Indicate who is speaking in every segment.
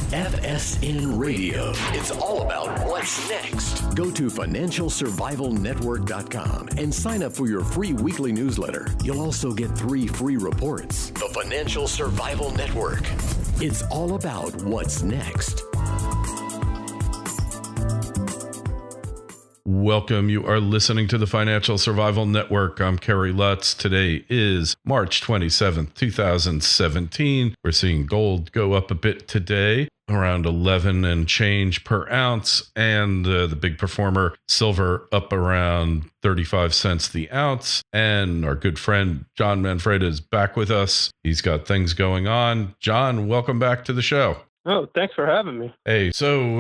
Speaker 1: FSN Radio. It's all about what's next. Go to financialsurvivalnetwork.com and sign up for your free weekly newsletter. You'll also get 3 free reports. The Financial Survival Network. It's all about what's next.
Speaker 2: Welcome. You are listening to the Financial Survival Network. I'm Kerry Lutz. Today is March 27th, 2017. We're seeing gold go up a bit today, around 11 and change per ounce. And the big performer, silver, up around 35 cents the ounce. And our good friend, John Manfreda, is back with us. He's got things going on. John, welcome back to the show.
Speaker 3: Oh, thanks for having me.
Speaker 2: Hey, so,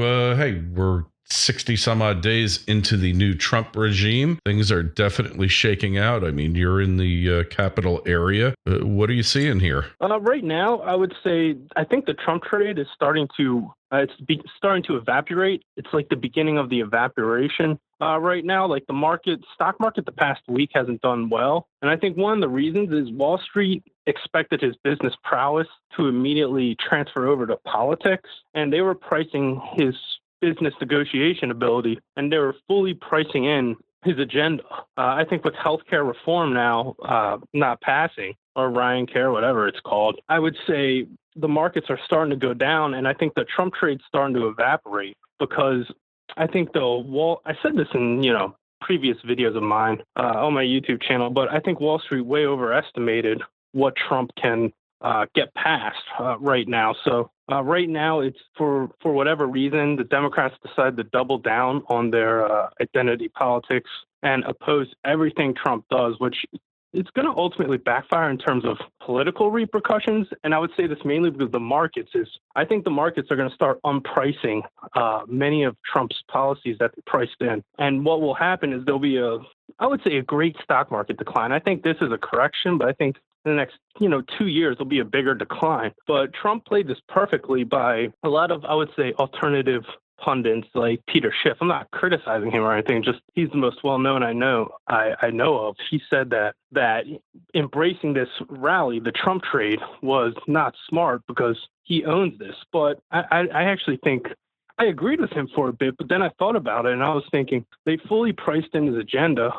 Speaker 2: we're 60 some odd days into the new Trump regime. Things are definitely shaking out. I mean, you're in the capital area. What are you seeing here?
Speaker 3: Right now, I would say I think the Trump trade is starting to evaporate. It's like the beginning of the evaporation. Right now, like the stock market the past week hasn't done well. And I think one of the reasons is Wall Street expected his business prowess to immediately transfer over to politics. And they were pricing his business negotiation ability, and they were fully pricing in his agenda. I think with healthcare reform now not passing, or Ryan Care, whatever it's called, I would say the markets are starting to go down, and I think the Trump trade's starting to evaporate because I think I said this in previous videos of mine on my YouTube channel, but I think Wall Street way overestimated what Trump can get passed right now. So right now, it's for whatever reason, the Democrats decide to double down on their identity politics and oppose everything Trump does, which it's going to ultimately backfire in terms of political repercussions. And I would say this mainly because I think the markets are going to start unpricing many of Trump's policies that they priced in. And what will happen is there'll be a great stock market decline. I think this is a correction, but I think in the next, 2 years, there'll be a bigger decline. But Trump played this perfectly by a lot of, I would say, alternative pundits like Peter Schiff. I'm not criticizing him or anything, just he's the most well-known I know of. He said that embracing this rally, the Trump trade, was not smart because he owns this. But I actually think I agreed with him for a bit, but then I thought about it and I was thinking they fully priced in his agenda.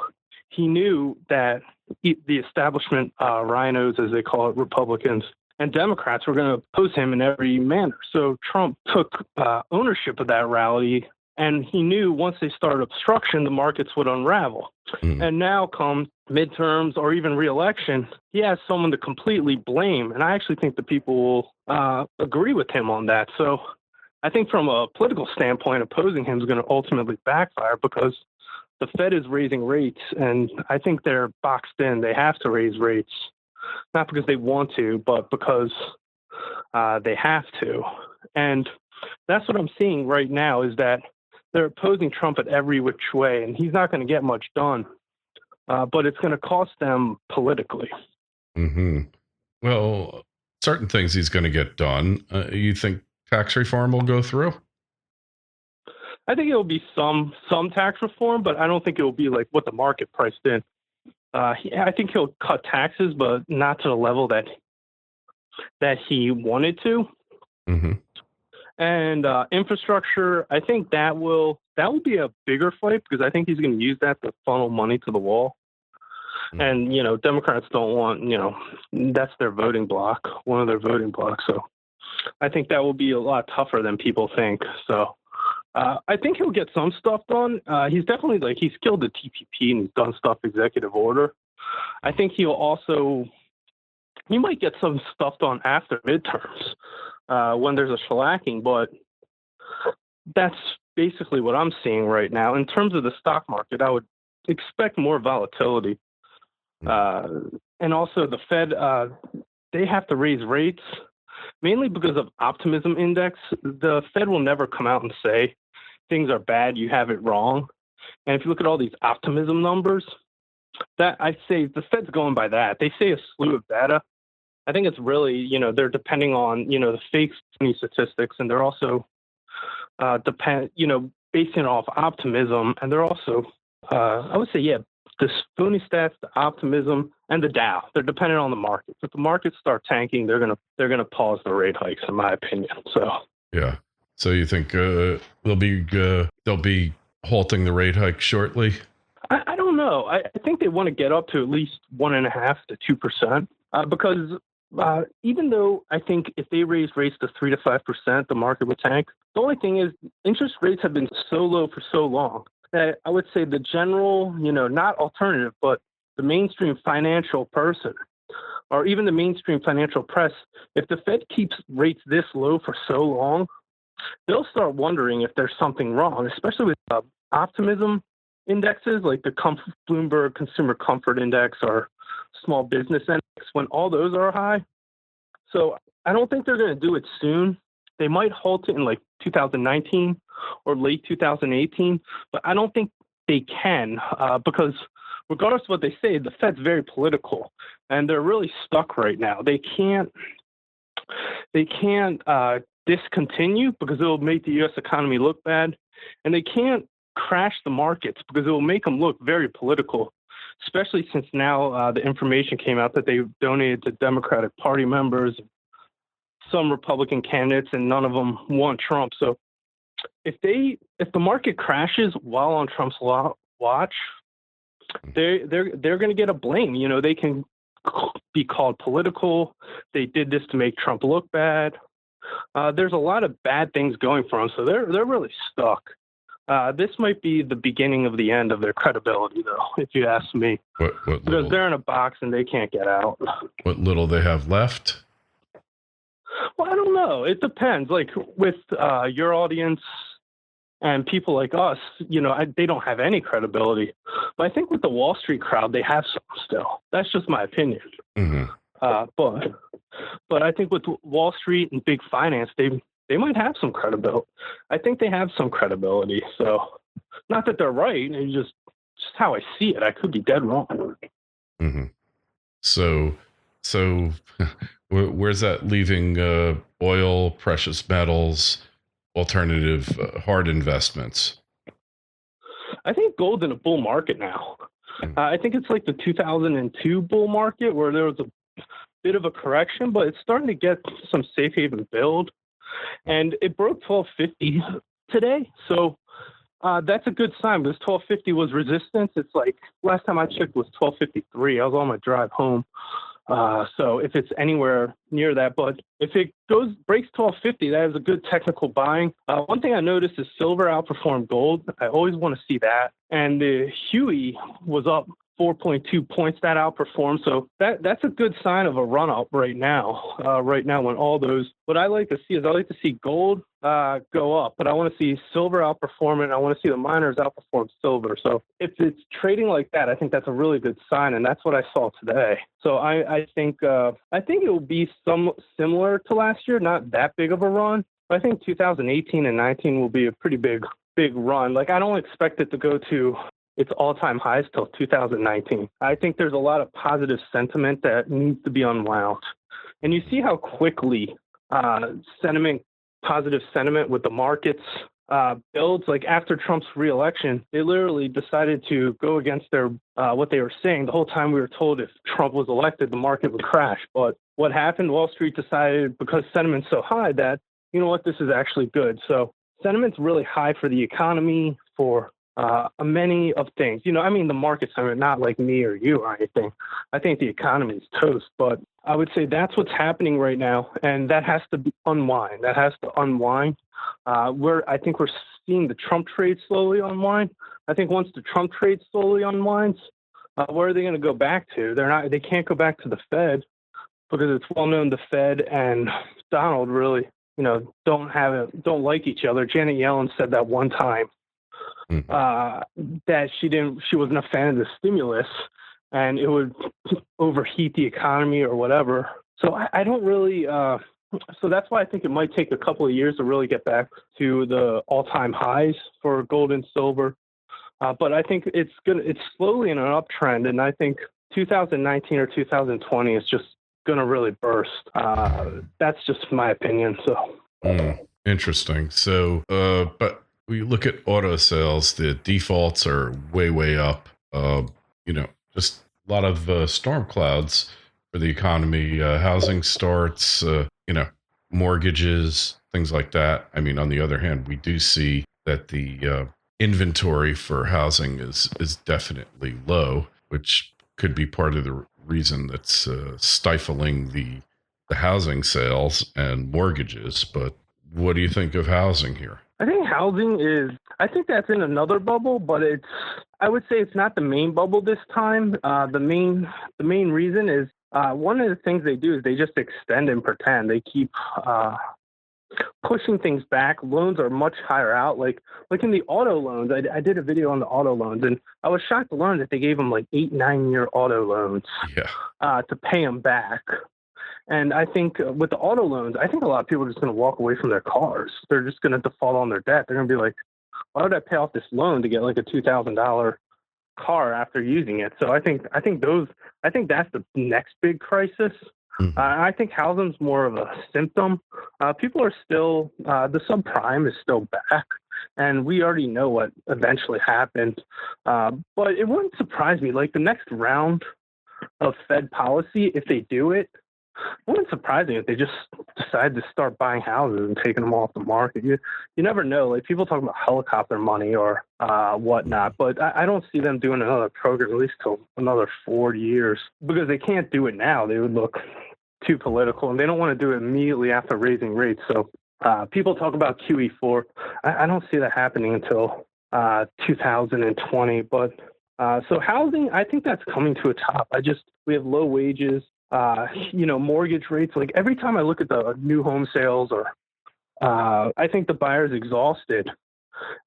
Speaker 3: He knew that the establishment, rhinos, as they call it, Republicans and Democrats, were going to oppose him in every manner. So Trump took ownership of that rally, and he knew once they started obstruction, the markets would unravel. Mm. And now come midterms or even re-election, he has someone to completely blame. And I actually think the people will agree with him on that. So I think from a political standpoint, opposing him is going to ultimately backfire because the Fed is raising rates, and I think they're boxed in. They have to raise rates, not because they want to, but because they have to. And that's what I'm seeing right now is that they're opposing Trump at every which way, and he's not going to get much done. But it's going to cost them politically.
Speaker 2: Mm-hmm. Well, certain things he's going to get done. You think tax reform will go through?
Speaker 3: I think it will be some tax reform, but I don't think it will be like what the market priced in. I think he'll cut taxes, but not to the level that he wanted to. Mm-hmm. And infrastructure, I think that will be a bigger fight because I think he's going to use that to funnel money to the wall. Mm-hmm. And Democrats don't want that's their voting block, one of their voting blocks. So I think that will be a lot tougher than people think. So. I think he'll get some stuff done. He's definitely he's killed the TPP and he's done stuff executive order. I think he might get some stuff done after midterms when there's a shellacking, but that's basically what I'm seeing right now. In terms of the stock market, I would expect more volatility. And also the Fed, they have to raise rates. Mainly because of optimism index. The Fed will never come out and say things are bad, you have it wrong. And if you look at all these optimism numbers, that I say the Fed's going by that. They say a slew of data. I think it's really, they're depending on, the fake statistics, and they're also basing it off optimism. And they're also, I would say, the phony stats, the optimism, and the Dow. They're dependent on the markets. If the markets start tanking, they're gonna pause the rate hikes, in my opinion. So
Speaker 2: Yeah. So you think they'll be halting the rate hike shortly?
Speaker 3: I don't know. I think they want to get up to at least 1.5 to 2%, because even though I think if they raise rates to 3 to 5%, the market would tank. The only thing is interest rates have been so low for so long that I would say the general, not alternative, but the mainstream financial person or even the mainstream financial press, if the Fed keeps rates this low for so long, they'll start wondering if there's something wrong, especially with optimism indexes like the Bloomberg Consumer Comfort Index or Small Business Index, when all those are high. So I don't think they're going to do it soon. They might halt it in like 2019 or late 2018, but I don't think they can because regardless of what they say, the Fed's very political and they're really stuck right now. They can't discontinue because it'll make the U.S. economy look bad, and they can't crash the markets because it will make them look very political, especially since now the information came out that they donated to Democratic Party members, some Republican candidates, and none of them want Trump. So if the market crashes while on Trump's watch, they're going to get a blame. They can be called political. They did this to make Trump look bad. There's a lot of bad things going for them, so they're really stuck. This might be the beginning of the end of their credibility, though, if you ask me. Because they're in a box and they can't get out.
Speaker 2: What little they have left?
Speaker 3: Well, I don't know. It depends. Like with your audience and people like us, they don't have any credibility. But I think with the Wall Street crowd, they have some still. That's just my opinion.
Speaker 2: Mm-hmm.
Speaker 3: But I think with Wall Street and big finance, they might have some credibility. I think they have some credibility. So not that they're right. It's just how I see it. I could be dead wrong.
Speaker 2: Mm-hmm. So where's that leaving oil, precious metals, alternative hard investments?
Speaker 3: I think gold's in a bull market now. I think it's like the 2002 bull market where there was a bit of a correction, but it's starting to get some safe haven build. And it broke 1250 today. So that's a good sign because 1250 was resistance. It's like last time I checked was 1253. I was on my drive home. So if it's anywhere near that, but if it breaks 1250, that is a good technical buying. One thing I noticed is silver outperformed gold. I always want to see that. And the Huey was up 4.2 points. That outperformed. So that's a good sign of a run up right now. When all those, what I like to see is I like to see gold go up, but I want to see silver outperform it. I want to see the miners outperform silver. So if it's trading like that, I think that's a really good sign, and that's what I saw today. So I think it will be some similar to last year, not that big of a run. But I think 2018 and 19 will be a pretty big run. Like I don't expect it to go to its all-time highs till 2019. I think there's a lot of positive sentiment that needs to be unwound. And you see how quickly positive sentiment with the markets builds. Like after Trump's reelection, they literally decided to go against their what they were saying. The whole time we were told if Trump was elected, the market would crash. But what happened? Wall Street decided, because sentiment's so high, that, you know what, this is actually good. So sentiment's really high for the economy, for many of things. The market sentiment, not like me or you or anything. I think the economy is toast, but I would say that's what's happening right now, and that has to unwind. I think we're seeing the Trump trade slowly unwind. I think once the Trump trade slowly unwinds, where are they going to go back to? They can't go back to the Fed because it's well known the Fed and Donald really, don't like each other. Janet Yellen said that one time. That she wasn't a fan of the stimulus and it would overheat the economy or whatever. So I don't really, so that's why I think it might take a couple of years to really get back to the all-time highs for gold and silver. But I think it's slowly in an uptrend. And I think 2019 or 2020 is just going to really burst. That's just my opinion. So
Speaker 2: interesting. So, but we look at auto sales, the defaults are way up. Just a lot of storm clouds for the economy, housing starts, mortgages, things like that. I mean, on the other hand, we do see that the inventory for housing is definitely low, which could be part of the reason that's stifling the housing sales and mortgages. But what do you think of housing here?
Speaker 3: I think I think that's in another bubble, but I would say it's not the main bubble this time. The main reason is one of the things they do is they just extend and pretend. They keep pushing things back. Loans are much higher out. Like in the auto loans, I did a video on the auto loans, and I was shocked to learn that they gave them like 8-9 year auto loans to pay them back. And I think with the auto loans, I think a lot of people are just going to walk away from their cars. They're just going to default on their debt. They're going to be like, why would I pay off this loan to get like a $2,000 car after using it? So I think that's the next big crisis. Mm-hmm. I think housing's more of a symptom. People are still, the subprime is still back, and we already know what eventually happened. But it wouldn't surprise me, like the next round of Fed policy, if they do it, it wouldn't surprise me if they just decide to start buying houses and taking them off the market. You never know. Like people talk about helicopter money or whatnot, but I don't see them doing another program at least till another 4 years, because they can't do it now. They would look too political, and they don't want to do it immediately after raising rates. So people talk about QE4. I don't see that happening until 2020. But so housing, I think that's coming to a top. We have low wages. Mortgage rates, like every time I look at the new home sales I think the buyer's exhausted,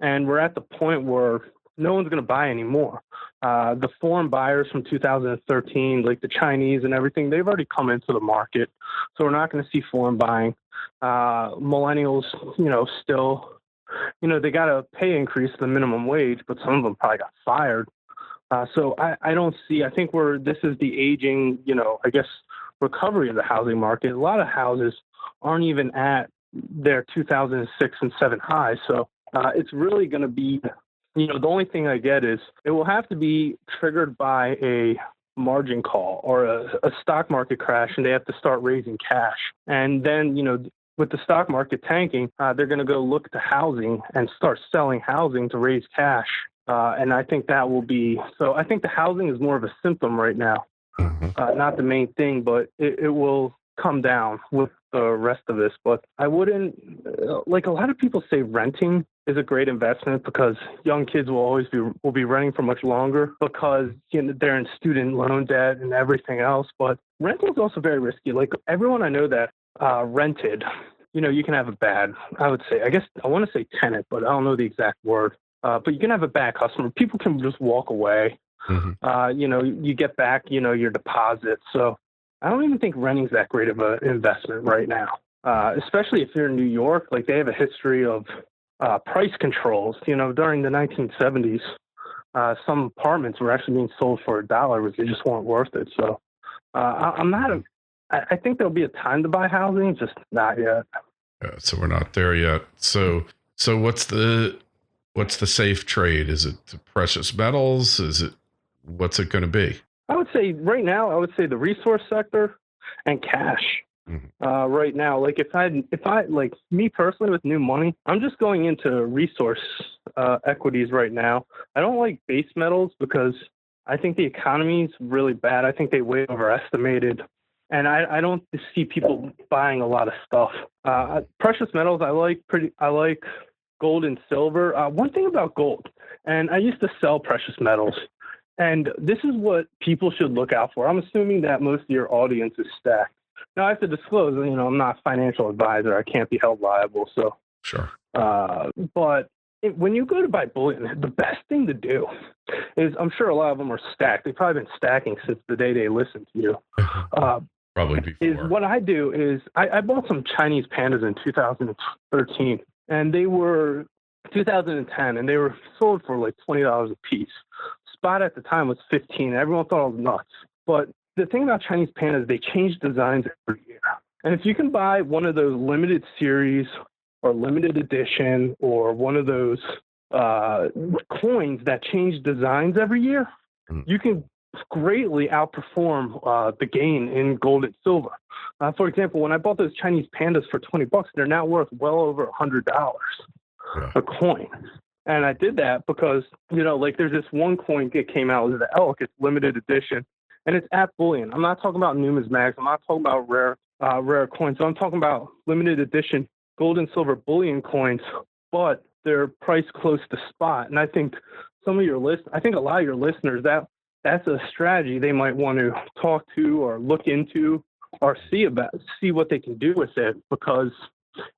Speaker 3: and we're at the point where no one's going to buy anymore. The foreign buyers from 2013, like the Chinese and everything, they've already come into the market. So we're not going to see foreign buying. Millennials, still, they got a pay increase to the minimum wage, but some of them probably got fired. So I don't see, I think this is the aging, recovery of the housing market. A lot of houses aren't even at their 2006 and 7 highs. So it's really going to be, the only thing I get is it will have to be triggered by a margin call or a stock market crash, and they have to start raising cash. And then, with the stock market tanking, they're going to go look to housing and start selling housing to raise cash. And I think that will be, so I think the housing is more of a symptom right now, not the main thing, but it will come down with the rest of this. But I wouldn't, like a lot of people say renting is a great investment because young kids will be renting for much longer because they're in student loan debt and everything else. But renting is also very risky. Like everyone I know that rented, you can have a bad, I want to say tenant, but I don't know the exact word. But you can have a bad customer. People can just walk away. Mm-hmm. You get back, your deposit. So I don't even think renting's that great of an investment right now, especially if you're in New York. Like they have a history of price controls. During the 1970s, some apartments were actually being sold for $1, which they just weren't worth it. So I think there'll be a time to buy housing, just not yet.
Speaker 2: Yeah, so we're not there yet. So what's the safe trade? Is it precious metals? What's it going to be?
Speaker 3: I would say right now, the resource sector and cash. Mm-hmm. Right now, like if I like me personally with new money, I'm just going into resource equities right now. I don't like base metals because I think the economy is really bad. I think they way overestimated. And I don't see people buying a lot of stuff. Precious metals, I like gold and silver. One thing about gold, and I used to sell precious metals, and this is what people should look out for. I'm assuming that most of your audience is stacked. Now I have to disclose, I'm not a financial advisor. I can't be held liable. So
Speaker 2: sure.
Speaker 3: But when you go to buy bullion, the best thing to do is, I'm sure a lot of them are stacked. They've probably been stacking since the day they listened to you.
Speaker 2: Probably before.
Speaker 3: Is what I do is I bought some Chinese pandas in 2013, and they were 2010, and they were sold for like $20 a piece. Spot at the time was $15. Everyone thought I was nuts. But the thing about Chinese pandas, they change designs every year. And if you can buy one of those limited series or limited edition or one of those coins that change designs every year, you can greatly outperform the gain in gold and silver. For example, when I bought those Chinese pandas for $20, they're now worth well over $100 a coin. And I did that because, like there's this one coin that came out, it was the elk. It's limited edition, and it's at bullion. I'm not talking about numismatics. I'm not talking about rare coins. So I'm talking about limited edition gold and silver bullion coins, but they're priced close to spot. And I think a lot of your listeners, that's a strategy they might want to talk to or look into or see what they can do with it, because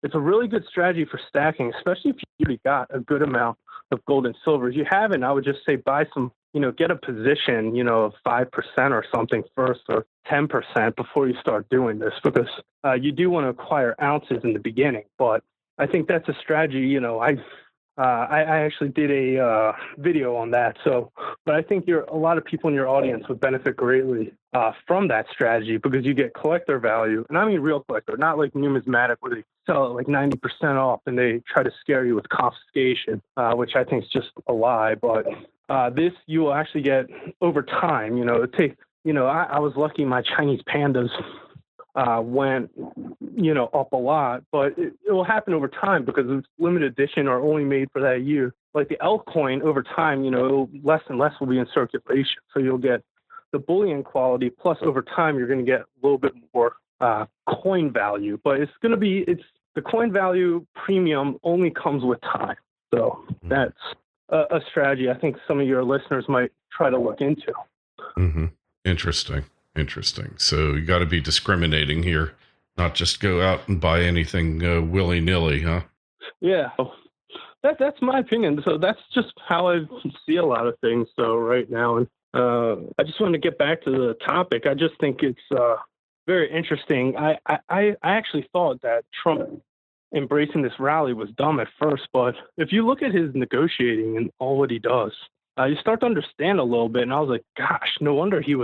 Speaker 3: it's a really good strategy for stacking, especially if you already got a good amount of gold and silver. If you haven't, I would just say buy some, get a position, of 5% or something first, or 10% before you start doing this, because you do want to acquire ounces in the beginning. But I think that's a strategy, I actually did a video on that. But I think a lot of people in your audience would benefit greatly from that strategy, because you get collector value, and I mean real collector, not like numismatic where they sell it like 90% off and they try to scare you with confiscation, which I think is just a lie. But this you will actually get over time. I was lucky my Chinese pandas went, up a lot, but it will happen over time because it's limited edition or only made for that year. Like the elk coin, over time, less and less will be in circulation. So you'll get the bullion quality, plus over time, you're going to get a little bit more coin value, but the coin value premium only comes with time. So that's a strategy I think some of your listeners might try to look into.
Speaker 2: Mm-hmm. Interesting. So you got to be discriminating here, not just go out and buy anything willy-nilly, huh?
Speaker 3: Yeah, that's my opinion. So that's just how I see a lot of things. So right now, and I just want to get back to the topic. I just think it's very interesting. I actually thought that Trump embracing this rally was dumb at first, but if you look at his negotiating and all what he does, you start to understand a little bit. And I was like, gosh, no wonder he's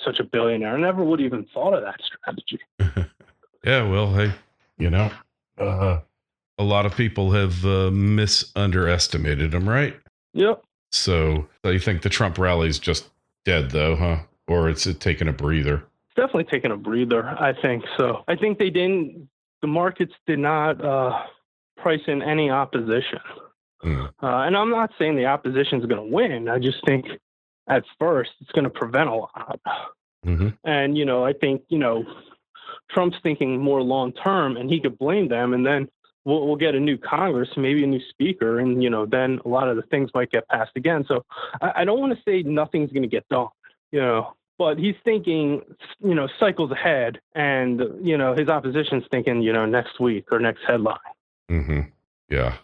Speaker 3: such a billionaire. I never would have even thought of that strategy.
Speaker 2: Yeah, well, hey, a lot of people have underestimated him, right?
Speaker 3: Yep.
Speaker 2: So you think the Trump rally's just dead, though, huh? Or it's taking a breather?
Speaker 3: It's definitely taking a breather, I think. So I think the markets did not price in any opposition. And I'm not saying the opposition is going to win. I just think at first it's going to prevent a lot.
Speaker 2: Mm-hmm.
Speaker 3: And, I think, Trump's thinking more long term, and he could blame them, and then we'll get a new Congress, maybe a new speaker, and, then a lot of the things might get passed again. So I don't want to say nothing's going to get done, but he's thinking, cycles ahead, and, his opposition's thinking, next week or next headline.
Speaker 2: Mm-hmm. Yeah.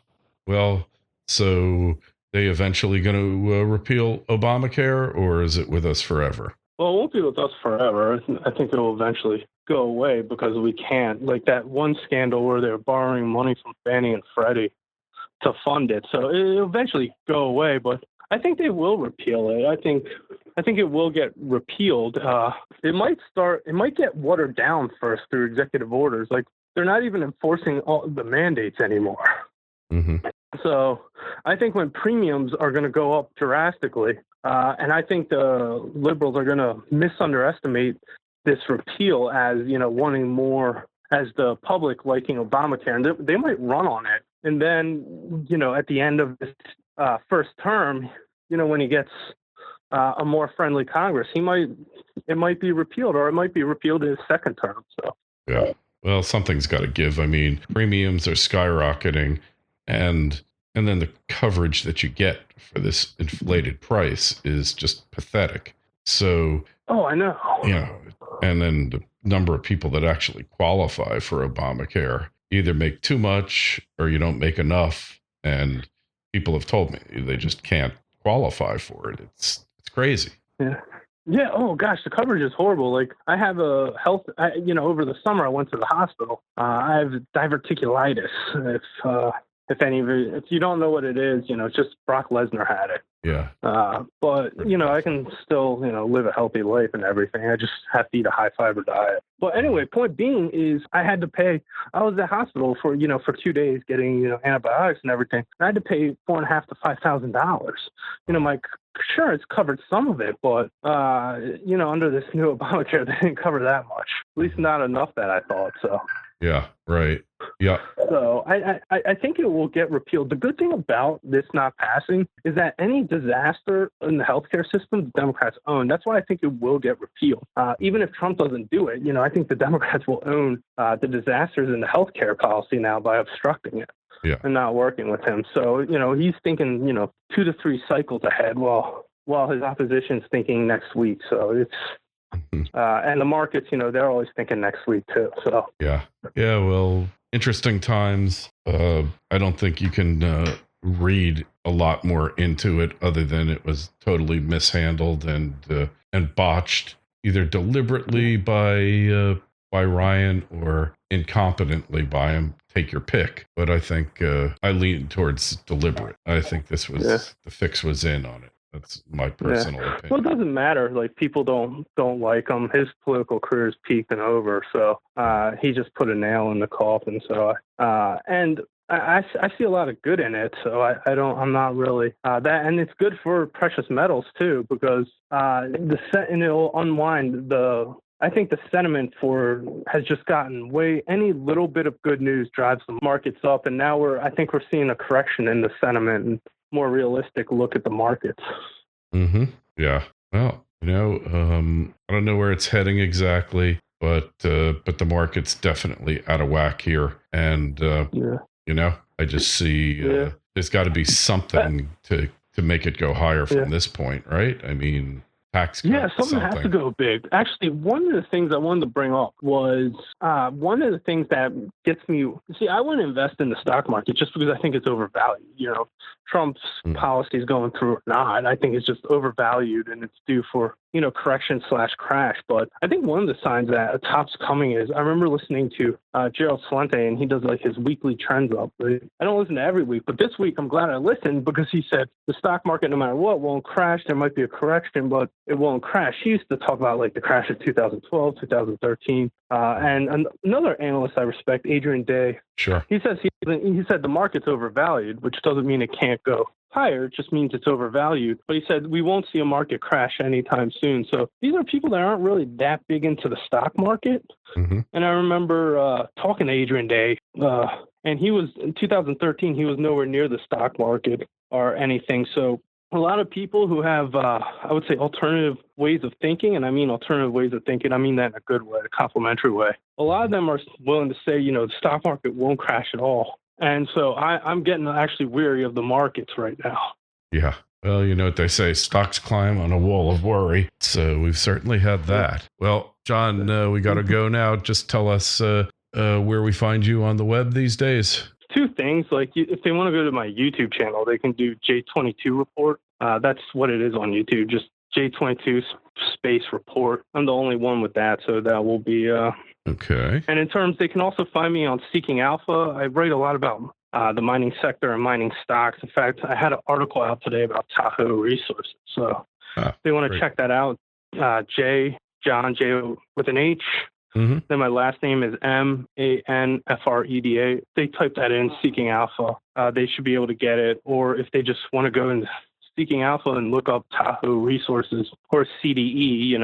Speaker 2: Well, so they eventually going to repeal Obamacare, or is it with us forever?
Speaker 3: Well, it won't be with us forever. I think it will eventually go away because we can't. Like that one scandal where they're borrowing money from Fannie and Freddie to fund it. So it'll eventually go away, but I think they will repeal it. I think it will get repealed. It might get watered down first through executive orders. Like they're not even enforcing all the mandates anymore.
Speaker 2: Mm-hmm.
Speaker 3: So I think when premiums are going to go up drastically, and I think the liberals are going to misunderestimate this repeal as, wanting more, as the public liking Obamacare, and they might run on it. And then, at the end of this first term, when he gets a more friendly Congress, it might be repealed, or it might be repealed in his second term. So
Speaker 2: yeah, well, something's got to give. I mean, premiums are skyrocketing, and then the coverage that you get for this inflated price is just pathetic. So,
Speaker 3: I know.
Speaker 2: And then the number of people that actually qualify for Obamacare either make too much or you don't make enough. And people have told me they just can't qualify for it. It's crazy.
Speaker 3: Yeah. Yeah. Oh gosh, the coverage is horrible. Like I have over the summer I went to the hospital. I have diverticulitis. If you don't know what it is, it's just Brock Lesnar had it.
Speaker 2: Yeah.
Speaker 3: But I can still, live a healthy life and everything. I just have to eat a high fiber diet. But anyway, point being is I had to pay. I was at the hospital for 2 days getting, antibiotics and everything. I had to pay $4,500 to $5,000. My sure, it's covered some of it, but, under this new Obamacare, they didn't cover that much. At least not enough that I thought, so.
Speaker 2: Yeah, right. Yeah.
Speaker 3: So I think it will get repealed. The good thing about this not passing is that any disaster in the healthcare system, the Democrats own. That's why I think it will get repealed. Even if Trump doesn't do it, I think the Democrats will own the disasters in the healthcare policy now by obstructing it.
Speaker 2: Yeah.
Speaker 3: And not working with him. So, he's thinking, 2 to 3 cycles ahead while his opposition's thinking next week. So it's, and the markets, they're always thinking next week too. So,
Speaker 2: yeah. Well, interesting times. I don't think you can read a lot more into it other than it was totally mishandled and botched either deliberately by Ryan or incompetently by him. Take your pick. But I think I lean towards deliberate. I think this was the fix was in on it. That's my personal opinion.
Speaker 3: Well, it doesn't matter. Like, people don't like him. His political career is peaked and over. So he just put a nail in the coffin. So and I see a lot of good in it. So I'm not really that. And it's good for precious metals too, because and it'll unwind I think the sentiment has just gotten any little bit of good news drives the markets up. And now I think we're seeing a correction in the sentiment and more realistic look at the markets.
Speaker 2: Mm-hmm. Yeah. Well, I don't know where it's heading exactly, but the market's definitely out of whack here. And, I just see there's got to be something to make it go higher from this point, right? I mean, tax cut,
Speaker 3: something has to go big. Actually, one of the things I wanted to bring up was one of the things that gets me. See, I wouldn't invest in the stock market just because I think it's overvalued. Trump's policies going through or not, I think it's just overvalued and it's due for correction/crash. But I think one of the signs that a top's coming is I remember listening to Gerald Celente, and he does like his weekly trends up. Right? I don't listen to every week, but this week I'm glad I listened because he said the stock market, no matter what, won't crash. There might be a correction, but it won't crash. He used to talk about like the crash of 2012, 2013. And another analyst I respect, Adrian Day.
Speaker 2: Sure.
Speaker 3: He said the market's overvalued, which doesn't mean it can't go higher. It just means it's overvalued. But he said we won't see a market crash anytime soon. So these are people that aren't really that big into the stock market. Mm-hmm. And I remember talking to Adrian Day, and he was in 2013. He was nowhere near the stock market or anything. So a lot of people who have, I would say, alternative ways of thinking, and I mean alternative ways of thinking, I mean that in a good way, a complimentary way. A lot of them are willing to say, the stock market won't crash at all. And so I'm getting actually weary of the markets right now.
Speaker 2: Yeah. Well, you know what they say, stocks climb on a wall of worry. So we've certainly had that. Well, John, we got to go now. Just tell us where we find you on the web these days.
Speaker 3: 2 things. Like, if they want to go to my YouTube channel, they can do J22 Report. That's what it is on YouTube, just J22 space report. I'm the only one with that, so that will be...
Speaker 2: Okay.
Speaker 3: And in terms, they can also find me on Seeking Alpha. I write a lot about the mining sector and mining stocks. In fact, I had an article out today about Tahoe Resources. So if they want to check that out, John J with an H. Mm-hmm. Then my last name is MANFREDA. They type that in, Seeking Alpha. They should be able to get it. Or if they just want to go in Seeking Alpha and look up Tahoe Resources or CDE,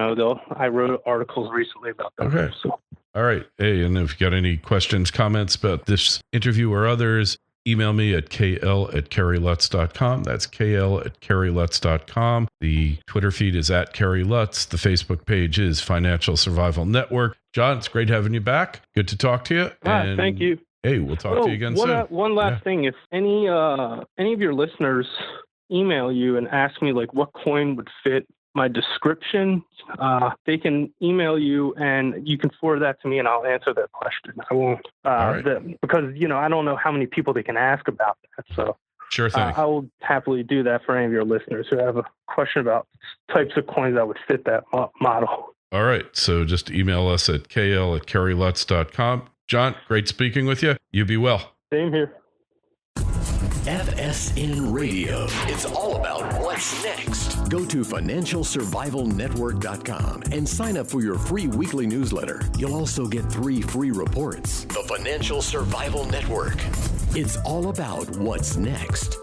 Speaker 3: I wrote articles recently about that.
Speaker 2: Okay.
Speaker 3: So.
Speaker 2: All right. Hey, and if you got any questions, comments about this interview or others, email me at kl@kerrylutz.com. That's kl@kerrylutz.com. The Twitter feed is @KerryLutz. The Facebook page is Financial Survival Network. John, it's great having you back. Good to talk to you. And
Speaker 3: thank you.
Speaker 2: Hey, we'll talk to you again soon.
Speaker 3: One last thing. If any of your listeners email you and ask me like what coin would fit my description, they can email you and you can forward that to me and I'll answer their question. I won't, because, I don't know how many people they can ask about that. So
Speaker 2: sure thing.
Speaker 3: I will happily do that for any of your listeners who have a question about types of coins that would fit that model.
Speaker 2: All right. So just email us at kl@kerrylutz.com. John, great speaking with you. You be well.
Speaker 3: Same here.
Speaker 1: FSN Radio. It's all about what's next. Go to financialsurvivalnetwork.com and sign up for your free weekly newsletter. You'll also get 3 free reports. The Financial Survival Network. It's all about what's next.